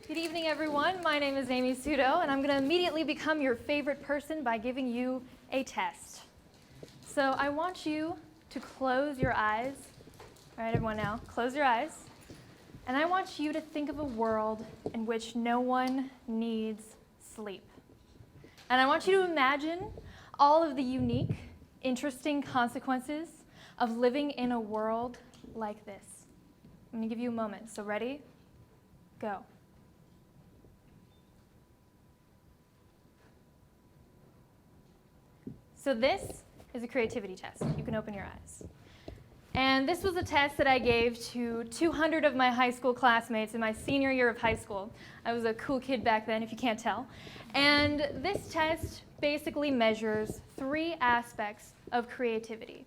Good evening, everyone. My name is Amy Suto, and I'm going to immediately become your favorite person by giving you a test. So I want you to close your eyes. All right, everyone now, close your eyes. And I want you to think of a world in which no one needs sleep. And I want you to imagine all of the unique, interesting consequences of living in a world like this. I'm going to give you a moment. So ready? Go. So this is a creativity test. You can open your eyes. And this was a test that I gave to 200 of my high school classmates in my senior year of high school. I was a cool kid back then, if you can't tell. And this test basically measures 3 aspects of creativity.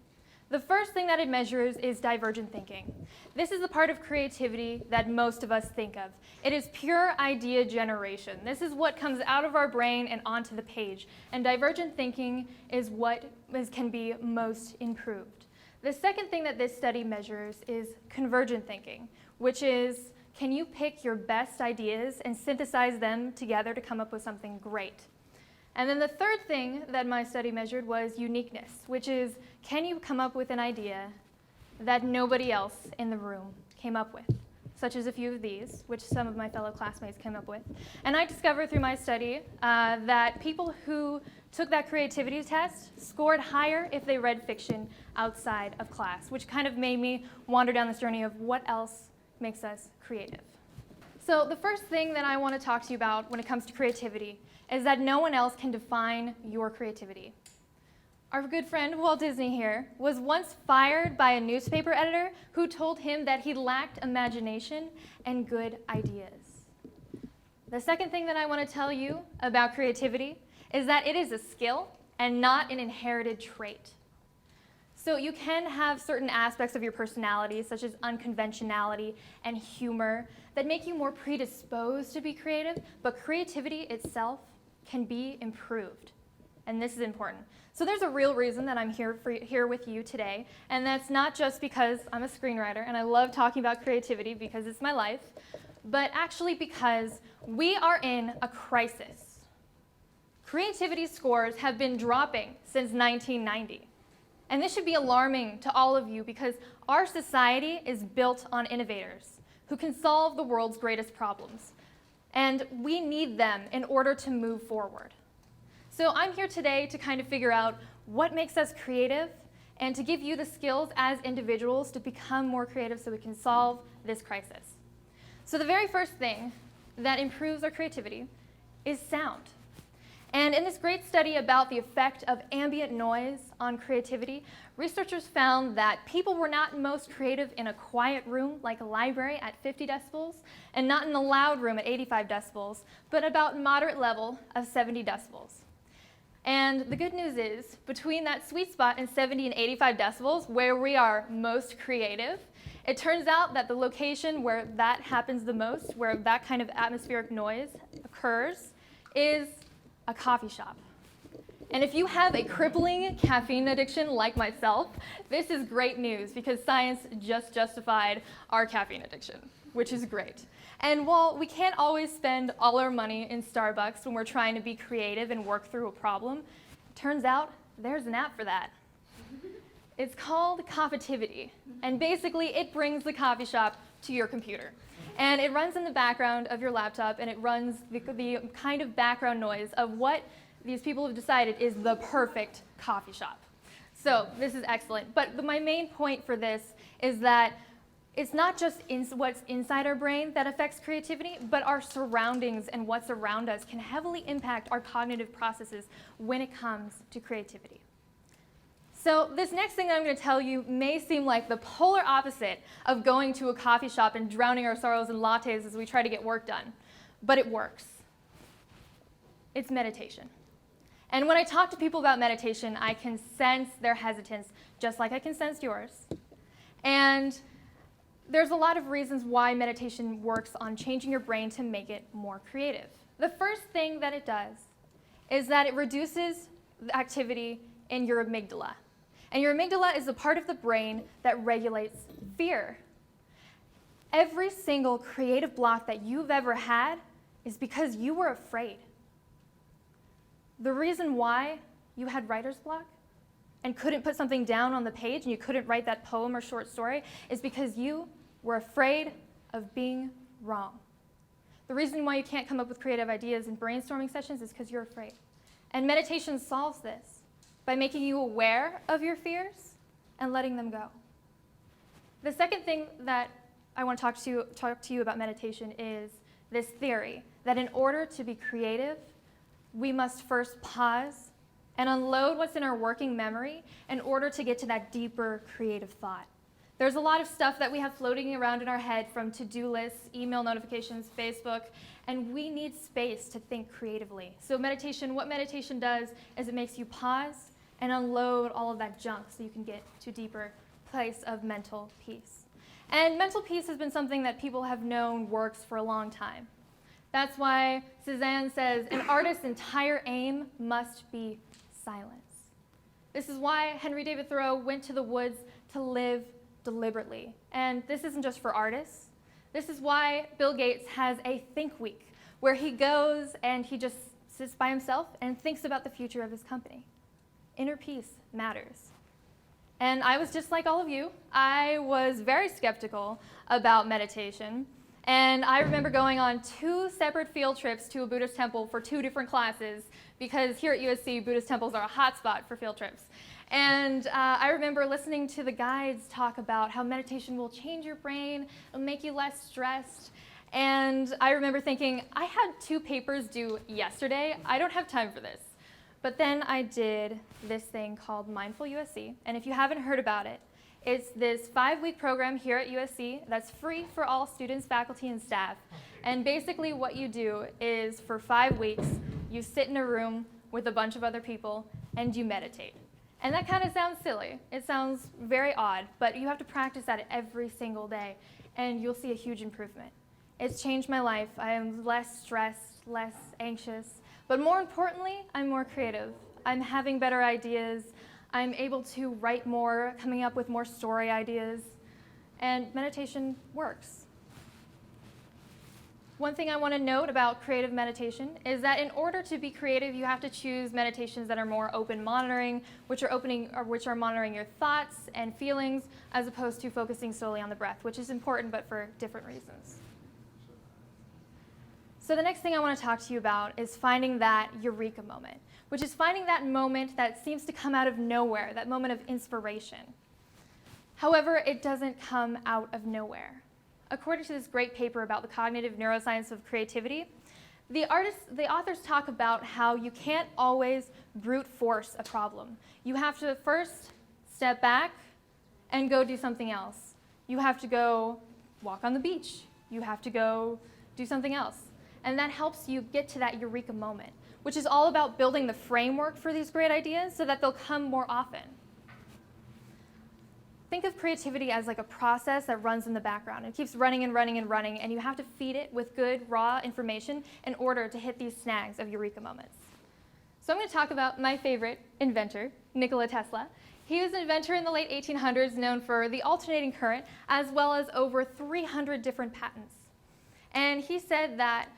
The first thing that it measures is divergent thinking. This is the part of creativity that most of us think of. It is pure idea generation. This is what comes out of our brain and onto the page. And divergent thinking is what can be most improved. The second thing that this study measures is convergent thinking, which is, can you pick your best ideas and synthesize them together to come up with something great? And then the third thing that my study measured was uniqueness, which is, can you come up with an idea that nobody else in the room came up with, such as a few of these, which some of my fellow classmates came up with. And I discovered through my study that people who took that creativity test scored higher if they read fiction outside of class, which kind of made me wander down this journey of what else makes us creative. So the first thing that I want to talk to you about when it comes to creativity is that no one else can define your creativity. Our good friend Walt Disney here was once fired by a newspaper editor who told him that he lacked imagination and good ideas. The second thing that I want to tell you about creativity is that it is a skill and not an inherited trait. So you can have certain aspects of your personality, such as unconventionality and humor, that make you more predisposed to be creative, but creativity itself can be improved. And this is important. So there's a real reason that I'm here with you today, and that's not just because I'm a screenwriter and I love talking about creativity because it's my life, but actually because we are in a crisis. Creativity scores have been dropping since 1990. And this should be alarming to all of you because our society is built on innovators who can solve the world's greatest problems. And we need them in order to move forward. So I'm here today to kind of figure out what makes us creative and to give you the skills as individuals to become more creative so we can solve this crisis. So the very first thing that improves our creativity is sound. And in this great study about the effect of ambient noise on creativity, researchers found that people were not most creative in a quiet room like a library at 50 decibels, and not in a loud room at 85 decibels, but about moderate level of 70 decibels. And the good news is, between that sweet spot in 70 and 85 decibels, where we are most creative, it turns out that the location where that happens the most, where that kind of atmospheric noise occurs, is a coffee shop. And if you have a crippling caffeine addiction like myself, this is great news because science just justified our caffeine addiction, which is great. And while we can't always spend all our money in Starbucks when we're trying to be creative and work through a problem, it turns out there's an app for that. It's called Coffitivity, and basically it brings the coffee shop to your computer. And it runs in the background of your laptop, and it runs the kind of background noise of what these people have decided is the perfect coffee shop. So this is excellent. But my main point for this is that it's not just what's inside our brain that affects creativity, but our surroundings and what's around us can heavily impact our cognitive processes when it comes to creativity. So this next thing that I'm going to tell you may seem like the polar opposite of going to a coffee shop and drowning our sorrows in lattes as we try to get work done, but it works. It's meditation. And when I talk to people about meditation, I can sense their hesitance, just like I can sense yours. And there's a lot of reasons why meditation works on changing your brain to make it more creative. The first thing that it does is that it reduces the activity in your amygdala. And your amygdala is the part of the brain that regulates fear. Every single creative block that you've ever had is because you were afraid. The reason why you had writer's block and couldn't put something down on the page and you couldn't write that poem or short story is because you were afraid of being wrong. The reason why you can't come up with creative ideas in brainstorming sessions is because you're afraid. And meditation solves this by making you aware of your fears and letting them go. The second thing that I want to talk to you about meditation is this theory that in order to be creative, we must first pause and unload what's in our working memory in order to get to that deeper creative thought. There's a lot of stuff that we have floating around in our head, from to-do lists, email notifications, Facebook, and we need space to think creatively. So what meditation does is it makes you pause and unload all of that junk so you can get to a deeper place of mental peace. And mental peace has been something that people have known works for a long time. That's why Cézanne says an artist's entire aim must be silence. This is why Henry David Thoreau went to the woods to live deliberately. And this isn't just for artists. This is why Bill Gates has a think week where he goes and he just sits by himself and thinks about the future of his company. Inner peace matters. And I was just like all of you. I was very skeptical about meditation. And I remember going on 2 separate field trips to a Buddhist temple for 2 different classes, because here at USC, Buddhist temples are a hotspot for field trips. And I remember listening to the guides talk about how meditation will change your brain, it'll make you less stressed. And I remember thinking, I had 2 papers due yesterday, I don't have time for this. But then I did this thing called Mindful USC, and if you haven't heard about it, it's this 5-week program here at USC that's free for all students, faculty, and staff. And basically what you do is for 5 weeks, you sit in a room with a bunch of other people and you meditate. And that kind of sounds silly. It sounds very odd, but you have to practice that every single day and you'll see a huge improvement. It's changed my life. I am less stressed, less anxious, but more importantly, I'm more creative. I'm having better ideas. I'm able to write more, coming up with more story ideas, and meditation works. One thing I want to note about creative meditation is that in order to be creative, you have to choose meditations that are more open monitoring, which are monitoring your thoughts and feelings, as opposed to focusing solely on the breath, which is important but for different reasons. So the next thing I want to talk to you about is finding that Eureka moment, which is finding that moment that seems to come out of nowhere, that moment of inspiration. However, it doesn't come out of nowhere. According to this great paper about the cognitive neuroscience of creativity, the authors talk about how you can't always brute force a problem. You have to first step back and go do something else. You have to go walk on the beach. You have to go do something else. And that helps you get to that Eureka moment, which is all about building the framework for these great ideas so that they'll come more often. Think of creativity as like a process that runs in the background. It keeps running and running and running, and you have to feed it with good, raw information in order to hit these snags of Eureka moments. So I'm going to talk about my favorite inventor, Nikola Tesla. He was an inventor in the late 1800s known for the alternating current, as well as over 300 different patents. And he said that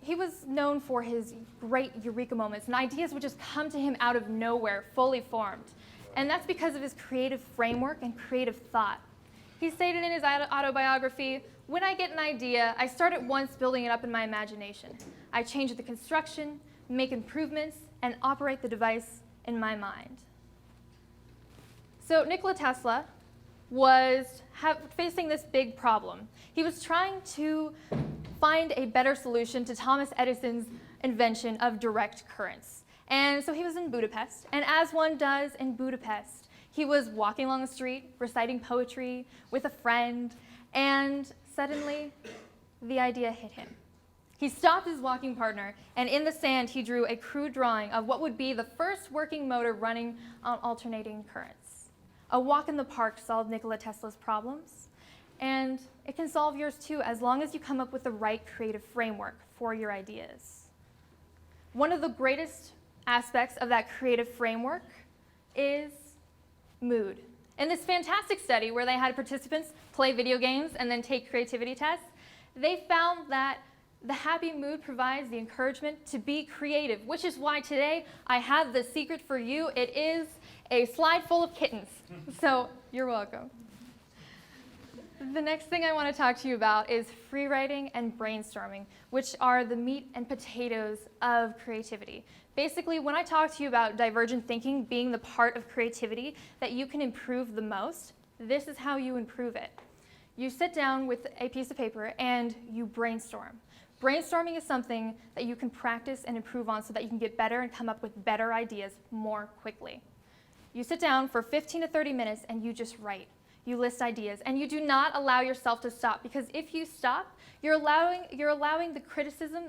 he was known for his great Eureka moments, and ideas would just come to him out of nowhere, fully formed. And that's because of his creative framework and creative thought. He stated in his autobiography, "When I get an idea, I start at once building it up in my imagination. I change the construction, make improvements, and operate the device in my mind." So Nikola Tesla was facing this big problem. He was trying to find a better solution to Thomas Edison's invention of direct currents. And so he was in Budapest, and as one does in Budapest, he was walking along the street, reciting poetry with a friend, and suddenly the idea hit him. He stopped his walking partner, and in the sand he drew a crude drawing of what would be the first working motor running on alternating currents. A walk in the park solved Nikola Tesla's problems, and it can solve yours too, as long as you come up with the right creative framework for your ideas. One of the greatest aspects of that creative framework is mood. In this fantastic study where they had participants play video games and then take creativity tests, they found that The happy mood provides the encouragement to be creative, which is why today I have the secret for you. It is a slide full of kittens. So you're welcome. The next thing I want to talk to you about is free writing and brainstorming, which are the meat and potatoes of creativity. Basically, when I talk to you about divergent thinking being the part of creativity that you can improve the most, this is how you improve it. You sit down with a piece of paper and you brainstorm. Brainstorming is something that you can practice and improve on so that you can get better and come up with better ideas more quickly. You sit down for 15 to 30 minutes and you just write. You list ideas, and you do not allow yourself to stop, because if you stop, you're allowing the criticism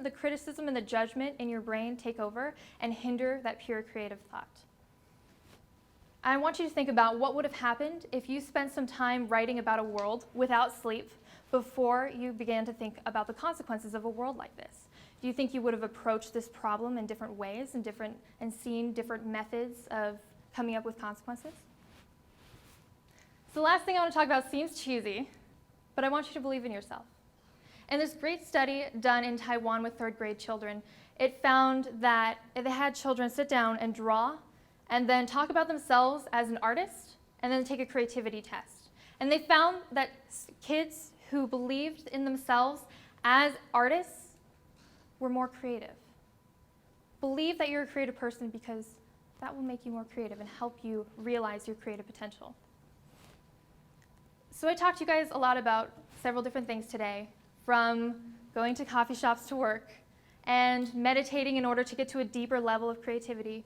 and the judgment in your brain take over and hinder that pure creative thought. I want you to think about what would have happened if you spent some time writing about a world without sleep before you began to think about the consequences of a world like this. Do you think you would have approached this problem in different ways and seen different methods of coming up with consequences? So the last thing I want to talk about seems cheesy, but I want you to believe in yourself. In this great study done in Taiwan with third-grade children, it found that they had children sit down and draw and then talk about themselves as an artist and then take a creativity test. And they found that kids who believed in themselves as artists were more creative. Believe that you're a creative person, because that will make you more creative and help you realize your creative potential. So I talked to you guys a lot about several different things today, from going to coffee shops to work and meditating in order to get to a deeper level of creativity,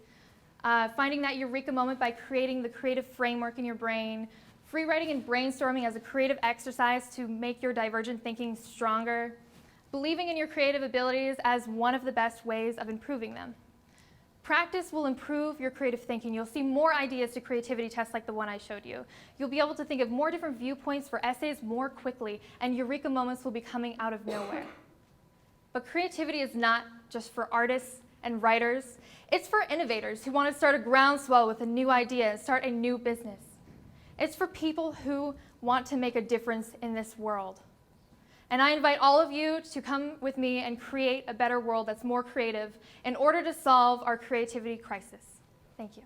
finding that Eureka Moment by creating the creative framework in your brain, free writing and brainstorming as a creative exercise to make your divergent thinking stronger, believing in your creative abilities as one of the best ways of improving them. Practice will improve your creative thinking. You'll see more ideas to creativity tests like the one I showed you. You'll be able to think of more different viewpoints for essays more quickly, and Eureka Moments will be coming out of nowhere. But creativity is not just for artists and writers. It's for innovators who want to start a groundswell with a new idea and start a new business. It's for people who want to make a difference in this world. And I invite all of you to come with me and create a better world that's more creative in order to solve our creativity crisis. Thank you.